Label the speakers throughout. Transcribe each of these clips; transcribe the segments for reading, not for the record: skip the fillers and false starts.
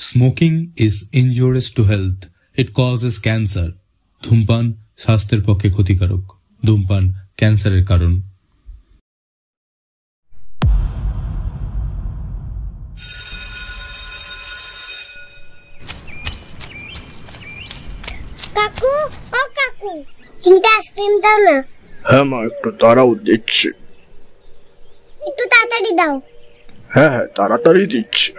Speaker 1: Smoking is injurious to health, it causes cancer. ধূমপান স্বাস্থ্যের পক্ষে ক্ষতিকারক। ধূমপান ক্যান্সারের কারণ।
Speaker 2: কাকু, ও কাকু, তিনটা আইসক্রিম দাও না।
Speaker 3: হ্যাঁ মা, একটু দাঁড়াও, দিচ্ছি।
Speaker 2: একটু তাড়াতাড়ি দাও।
Speaker 3: হ্যাঁ, তাড়াতাড়ি দিচ্ছি।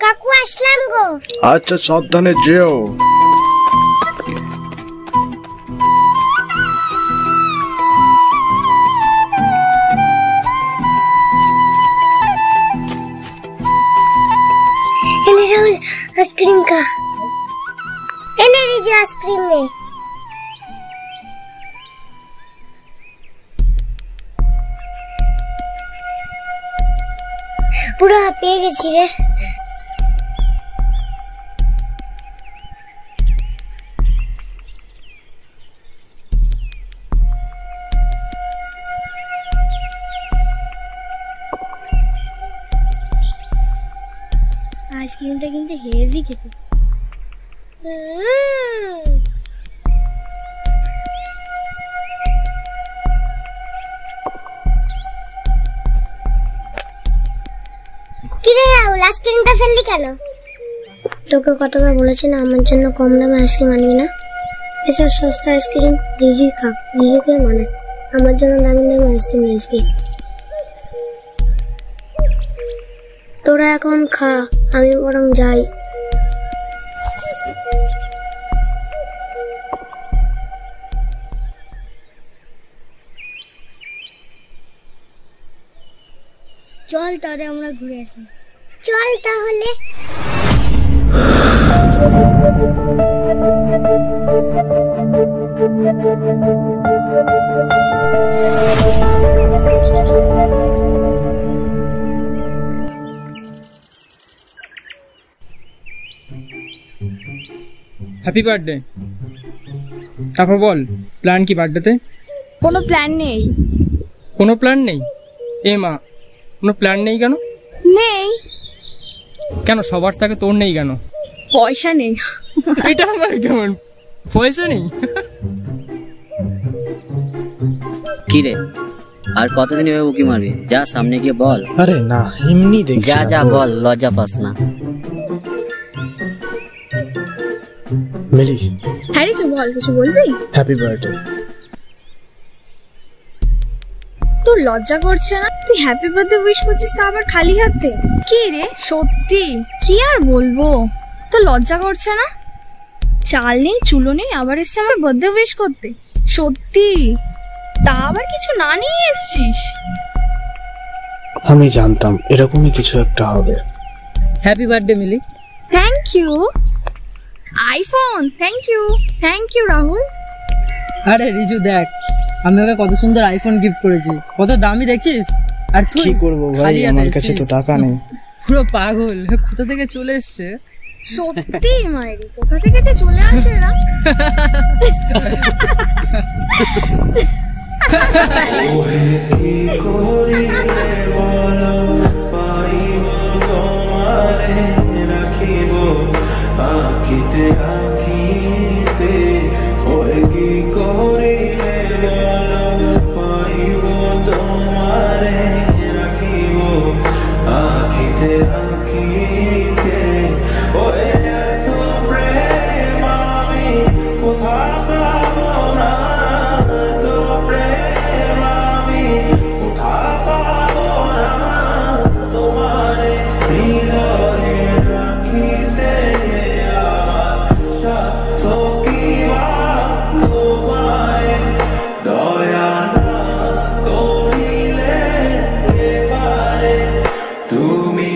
Speaker 2: কাকু, আসলাম গো।
Speaker 3: আচ্ছা, সাবধানে যেও।
Speaker 2: राहुल आइसक्रीम का लीजिए आइसक्रीम में। पूरा पेয়ে গেছি রে। আইসক্রিমটা কিন্তু হেভি খেতে। কিরে রাহুল, আইসক্রিমটা ফেললি কেন? তোকে কতবার বলেছি না আমার জন্য কম দামে আইসক্রিম আনবি না। এসব সস্তা আইসক্রিম রিজি খা, রিজিকে মানে আমার জন্য দামি দামি আইসক্রিম আসবি। তোরা এখন খা, আমি বরং যাই। চল তাহলে আমরা ঘুরে আসি। চল তাহলে।
Speaker 4: Happy birthday. তারপর বল, প্ল্যান কি বার্থডেতে?
Speaker 5: কোনো প্ল্যান নেই।
Speaker 4: কোনো প্ল্যান নেই? এ মা, কোনো প্ল্যান নেই কেন?
Speaker 5: নেই
Speaker 4: কেন? সবার থাকে, তোর নেই কেন?
Speaker 5: পয়সা নেই।
Speaker 4: এটা আমার কেমন? পয়সা নেই?
Speaker 6: কি রে, আর কতদিন এভাবে উকি মারবি? যা সামনে গিয়ে বল।
Speaker 3: আরে না, এমনি দেখছি।
Speaker 6: যা যা বল, লজ্জা পাস না।
Speaker 3: মিলি,
Speaker 5: হ্যাঁ রে, বল, কিছু বলবি?
Speaker 3: Happy birthday.
Speaker 5: তোর লজ্জা করছে না? তুই হ্যাপি বার্থডে উইশ করছিস, তা আবার খালি হাতে? কি রে, সত্যি কি আর বলবো, তোর লজ্জা করছে না? চাল নেই, চুলো নেই, আবার এসছে আমার বার্থডে উইশ করতে? সত্যি, তা আবার কিছু না নিয়ে এসছিস?
Speaker 3: আমি জানতাম এরকমই কিছু একটা হবে।
Speaker 4: Happy birthday Mili.
Speaker 5: Thank you. IPhone, thank you Rahul.
Speaker 4: আরে রিজু, দেখ আমি ওকে কত সুন্দর আইফোন গিফট করেছি, কত দামি দেখছিস। আর তুই?
Speaker 3: কি করবো ভাই, আমার কাছে তো টাকা নেই।
Speaker 4: পুরো পাগল, কোথা থেকে চলে এসছে।
Speaker 5: সত্যি মাইরি, কোথা থেকে যে চলে আসে এরা।
Speaker 7: তুমি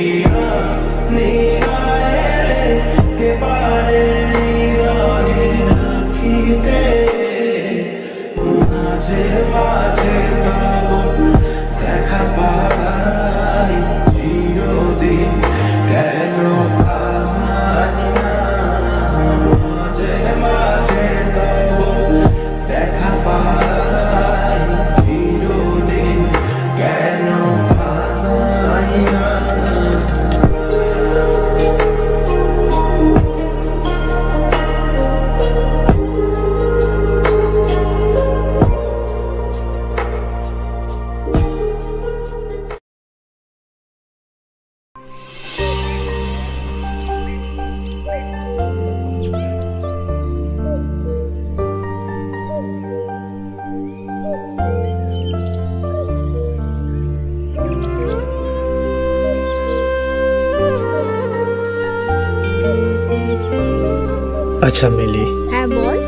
Speaker 3: আচ্ছা মিলি,
Speaker 5: হ্যাঁ বল।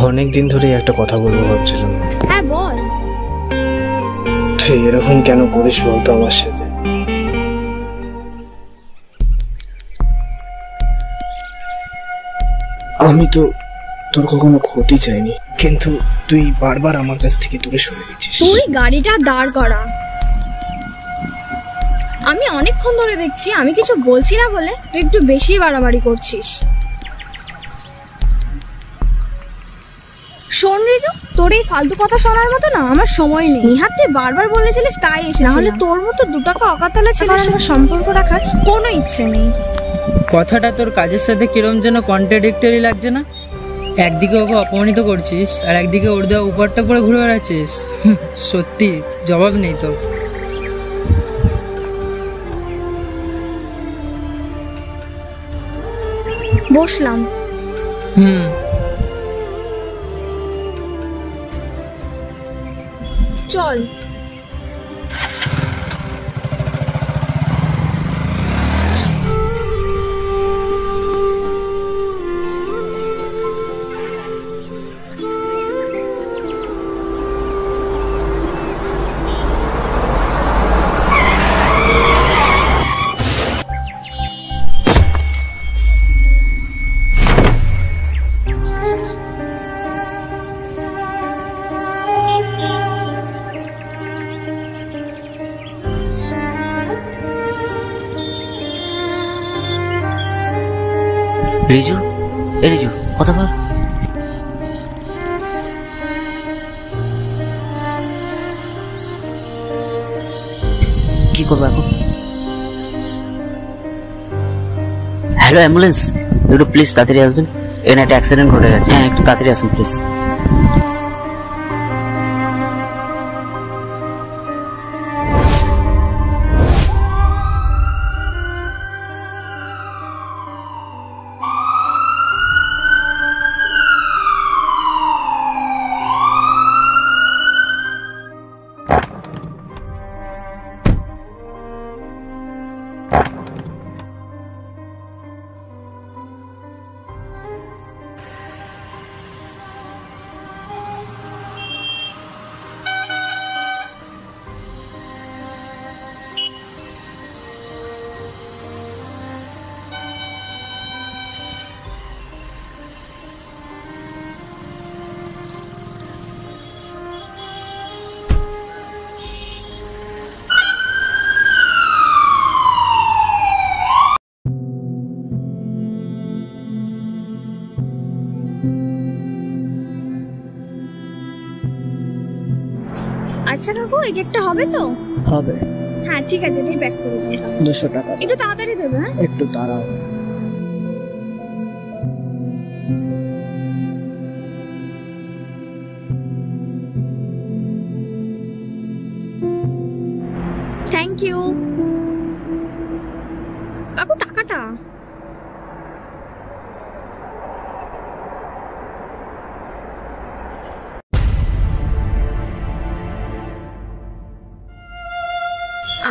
Speaker 3: অনেক দিন ধরে একটা কথা বলবো ভাবছিলাম।
Speaker 5: হ্যাঁ বল।
Speaker 3: তুই এরকম কেন করিস বলতো আমার সাথে? আমি তো তোর কখনো ক্ষতি চাইনি, কিন্তু তুই বারবার আমার কাছ থেকে দূরে সরে দিচ্ছিস।
Speaker 5: তুই গাড়িটা দাঁড় করা। আমি অনেকক্ষণ ধরে দেখছি আমি কিছু বলছি না বলে তুই একটু বেশি বাড়াবাড়ি করছিস। শোন রিজু, তোর এই ফালতু কথা শোনার মতো না আমার সময় নেই। নিহাত তুই বারবার বলেছিলিস তাই এসে, না হলে তোর মতো 2 টাকা অকাতলা ছেলের সাথে সম্পর্ক রাখার কোনো ইচ্ছে নেই।
Speaker 4: কথাটা তোর কাজের সাথে কিরম যেন কন্ট্রাডিক্টরি লাগছে না? একদিকে ওকে অপমানিত করছিস আর একদিকে ওর দেওয়া উপরটা পরে ঘুরে বেড়াচ্ছিস। সত্যি জবাব নেই তো।
Speaker 5: বসলাম। চল।
Speaker 6: রিজু, এ রিজু, কথা বল। কি করবো এখন? হ্যালো অ্যাম্বুলেন্স, একটু প্লিজ তাড়াতাড়ি আসবেন, এখানে একটা অ্যাক্সিডেন্ট ঘটে গেছে। হ্যাঁ একটু তাড়াতাড়ি আসুন প্লিজ।
Speaker 5: আচ্ছা কাকু, এই কেকটা হবে তো?
Speaker 3: হবে।
Speaker 5: হ্যাঁ ঠিক আছে, এটাই প্যাক করে দিন।
Speaker 3: 200 টাকা।
Speaker 5: একটু তাড়াতাড়ি দেবে। হ্যাঁ
Speaker 3: একটু দাঁড়াও।
Speaker 5: থ্যাংক ইউ কাকু। টাকাটা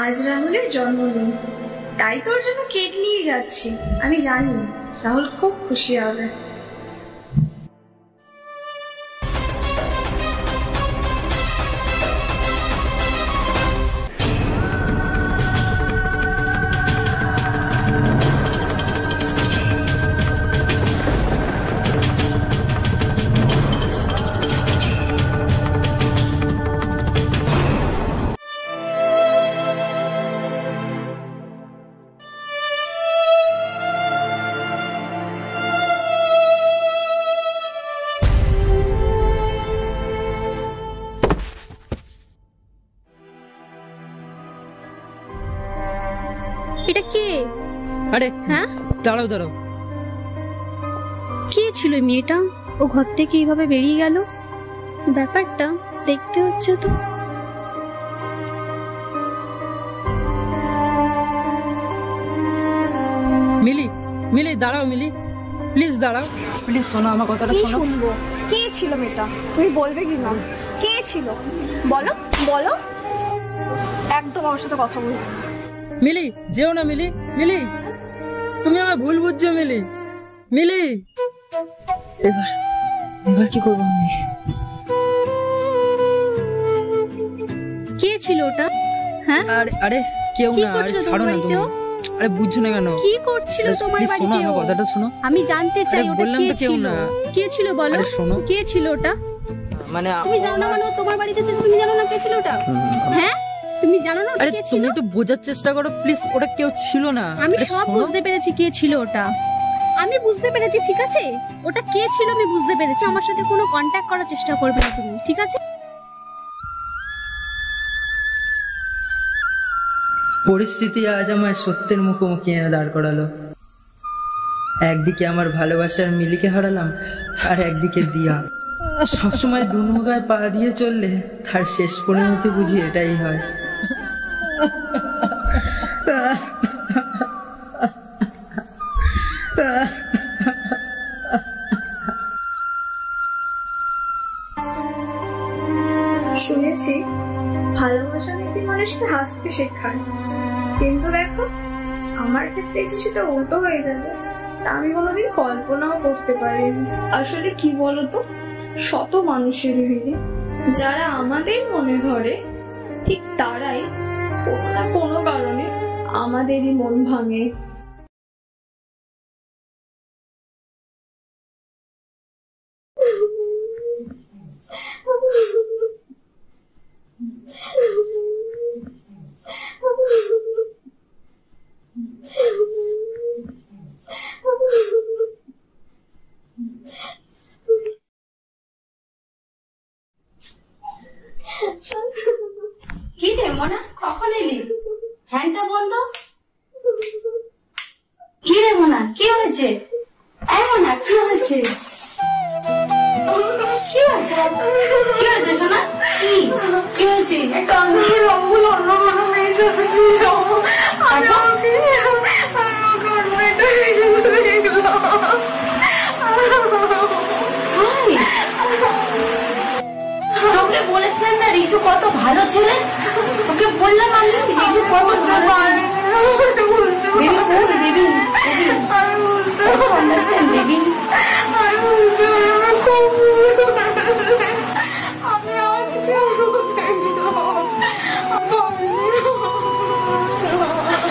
Speaker 5: আজ রাহুলের জন্মদিন, তাই তোর জন্য কেক নিয়ে যাচ্ছি। আমি জানি রাহুল খুব খুশি হবে। এটা কে?
Speaker 4: আরে
Speaker 5: হ্যাঁ
Speaker 4: দাঁড়াও দাঁড়াও,
Speaker 5: কে ছিল মেয়েটা? ও ঘর থেকে এইভাবে বেরিয়ে গেল, ব্যাপারটা দেখতে হচ্ছে তো।
Speaker 4: মিলি মিলি দাঁড়াও, মিলি প্লিজ দাঁড়াও, প্লিজ শোনো আমার কথাটা শোনো।
Speaker 5: শুনবো কে ছিল মেয়েটা, তুমি বলবে কি না? কে ছিল বলো বলো। একদম আমার সাথে কথা বলবো।
Speaker 4: মিলি যেও না, মিলি মিলি তুমি আমার ভুল বুঝছো। মিলি মিলি, এবার এবার কি করবো আমি?
Speaker 5: কে ছিল ওটা? হ্যাঁ,
Speaker 4: আরে আরে কেউ
Speaker 5: কি
Speaker 4: না, আরে
Speaker 5: করছিল
Speaker 4: ছাড়ো
Speaker 5: তোমার
Speaker 4: না তুমি।
Speaker 5: বাড়িতেও?
Speaker 4: আরে বুঝছো না কেন?
Speaker 5: কি করছিল
Speaker 4: আরে
Speaker 5: তোমার
Speaker 4: please শোনো,
Speaker 5: বাড়িতে?
Speaker 4: আমার কথাটা শোনো।
Speaker 5: আমি জানতে চাই
Speaker 4: আরে
Speaker 5: ওটা
Speaker 4: বললাম
Speaker 5: কে
Speaker 4: তো কেউ
Speaker 5: ছিল।
Speaker 4: না।
Speaker 5: কে ছিল বলো?
Speaker 4: আরে শোনো।
Speaker 5: কে ছিল ওটা?
Speaker 4: মানে
Speaker 5: তুমি জানো না মানে ও তোমার বাড়িতে এসেছে, তুমি জানো না কে ছিল ওটা? হ্যাঁ, তুমি জানো না ওটা
Speaker 4: আরে
Speaker 5: কে
Speaker 4: তুমি
Speaker 5: ছিল?
Speaker 4: একটু বোঝার চেষ্টা করো প্লিজ, ওটা কেউ ছিল না।
Speaker 5: আমি
Speaker 4: আরে
Speaker 5: সব
Speaker 4: শোনো।
Speaker 5: বুঝতে পেরেছি কে ছিল ওটা। আমি বুঝতে পেরেছি, ঠিক আছে? ওটা কে ছিল আমি বুঝতে পেরেছি। আমার সাথে কোনো কন্ট্যাক্ট করার চেষ্টা করবে না তুমি, ঠিক আছে?
Speaker 4: পরিস্থিতি আজ আমায় সত্যের মুখোমুখি এনে দাঁড় করালো। একদিকে আমার ভালোবাসার মিলিকে হারালাম, আর একদিকে দিয়া। সবসময় দুনৌকায় পা দিয়ে চললে তার শেষ পরিণতি বুঝি এটাই হয়।
Speaker 5: শুনেছি ভালোবাসা নাকি মানুষকে হাসতে শেখায়, কিন্তু দেখো আমার ক্ষেত্রে যে সেটা উল্টো হয়ে যাবে তা আমি কোনোদিন কল্পনাও করতে পারিনি। আসলে কি বলতো, শত মানুষের ভিড়ে যারা আমাদের মনে ধরে ঠিক তারাই কোনো না কোনো কারণে আমাদেরই মন ভাঙে।
Speaker 7: কি রে মনা, কখন এলি? ফ্যানটা বন্ধ। কি রে মনা, কি হয়েছে? এই মনা, কি হয়েছে? কি হয়েছে? কি হয়েছে সোনা? কি হয়েছে? তোকে বলেছিলাম না রিজু কত ভালো ছেলে, তোকে বললাম আমি রিজু কত ভালো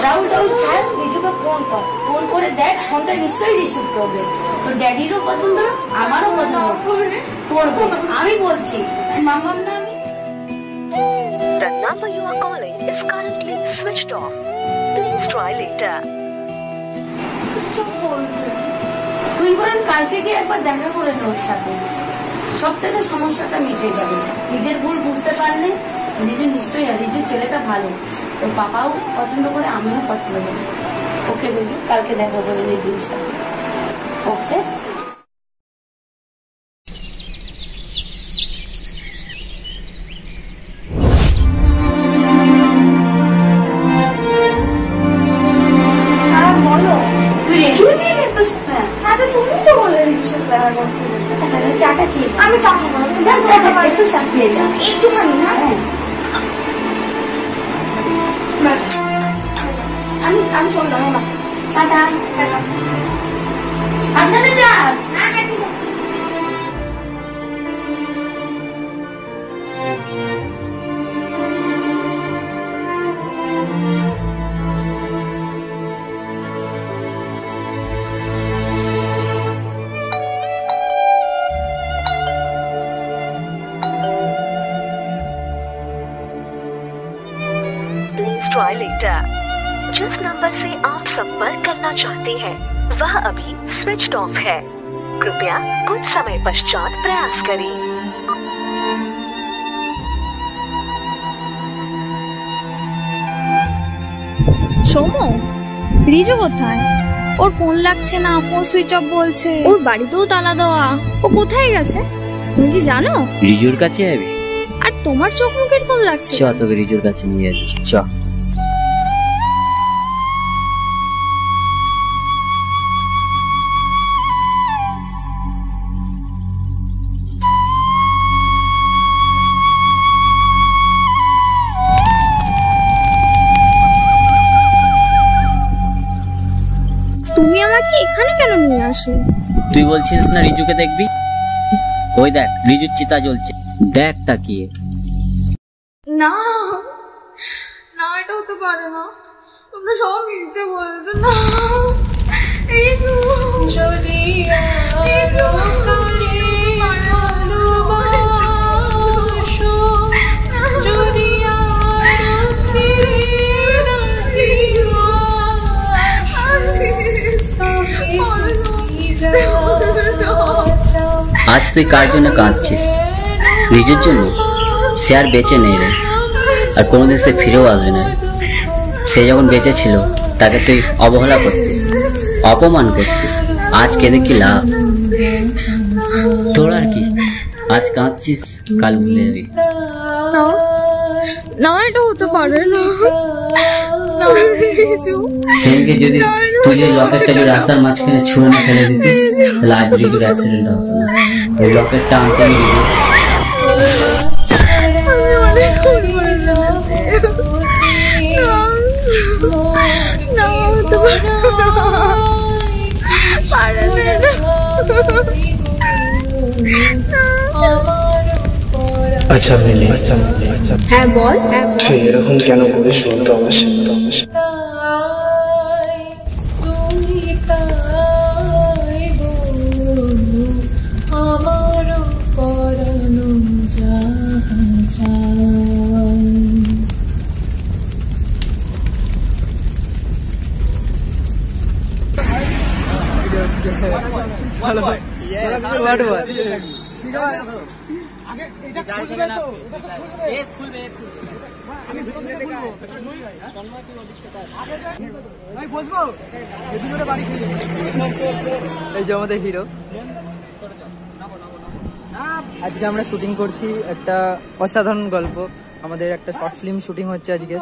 Speaker 7: রাহুল রাহুল ছাড়, রিজুকে ফোন কর, ফোন করে দেখ ফোনটা নিশ্চয়ই রিসিভ করবে। তোর ড্যাডিরও পছন্দ, আমারও পছন্দ করবে। আমি বলছি মামার না আমি।
Speaker 8: The number you are calling is currently switched off. Please try later.
Speaker 7: তুই বলেন কালকে গিয়ে একবার দেখা করে তোর সাথে, সব থেকে সমস্যাটা মিটে যাবে। নিজের ভুল বুঝতে পারলে রিজু নিশ্চয়ই, আর রিজু ছেলেটা ভালো, তোর পাপাও পছন্দ করে, আমিও পছন্দ করি। ওকে বেবি, কালকে দেখা করে রিজুর সাথে। ওকে চাটা খেয়ে, আমি চা খাবো, একটু চা খেয়ে যা, একটুখানি না। আমি চললাম না, চাটা সাবধানে যাস।
Speaker 8: Please try later. जिस नंबर से आप संपर्क करना चाहते हैं वह अभी स्विच्ड ऑफ है। कृपया कुछ समय पश्चात प्रयास करें।
Speaker 5: সৌম্য, রিজু কোথায়? ওর ফোন লাগছে না, ফোন সুইচ অফ বলছে, ওর বাড়িতেও তালা দেওয়া। ও কোথায় গেছে তুমি কি জানো?
Speaker 6: রিজুর কাছে যাবি?
Speaker 5: আর তোমার চোখ মুখের কেমন লাগছে?
Speaker 6: চ, তোকে রিজুর কাছে নিয়ে যাচ্ছি, চ।
Speaker 5: তুমি আমাকে এখানে কেন নিয়ে আসলে?
Speaker 6: তুই বলছিস না রিজুকে দেখবি? ওই দেখ রিজুর চিতা জ্বলছে, দেখ তাকিয়ে।
Speaker 5: না না, এটা হতে পারে না, তোমরা সব মিথ্যে বলছো। না রিজু,
Speaker 6: আজ তুই কার জন্য কাঁদছিস? রিজুর জন্য? সে আর বেঁচে নেই রে, আর কোনোদিন সে ফিরেও আসবে না। সে যখন বেঁচে ছিল তাকে তুই অবহেলা করতিস, অপমান করতিস। আজ কেঁদে কি লাভ? তোর আর কি, আজ কাঁদছিস, কাল ভুলে যাবি।
Speaker 5: না এটা হতে পারে না।
Speaker 6: সেদিনকে যদি তুই যে লকেটটা যে রাস্তার মাঝখানে ছুঁড়ে না ফেলে দিতিস, তাহলে আজ রিজুর অ্যাক্সিডেন্ট হতো না। ওই লকেটটা আনতে রিজু
Speaker 3: আচ্ছা মিলি, আচ্ছা আচ্ছা,
Speaker 5: হ্যাঁ বল।
Speaker 3: তুই এরকম কেন করিস বলতো আমার সাথে?
Speaker 4: এই যে আমাদের হিরো, আজকে আমরা শুটিং করছি একটা অসাধারণ গল্প। আমাদের একটা শর্ট ফিল্ম শুটিং হচ্ছে আজকে।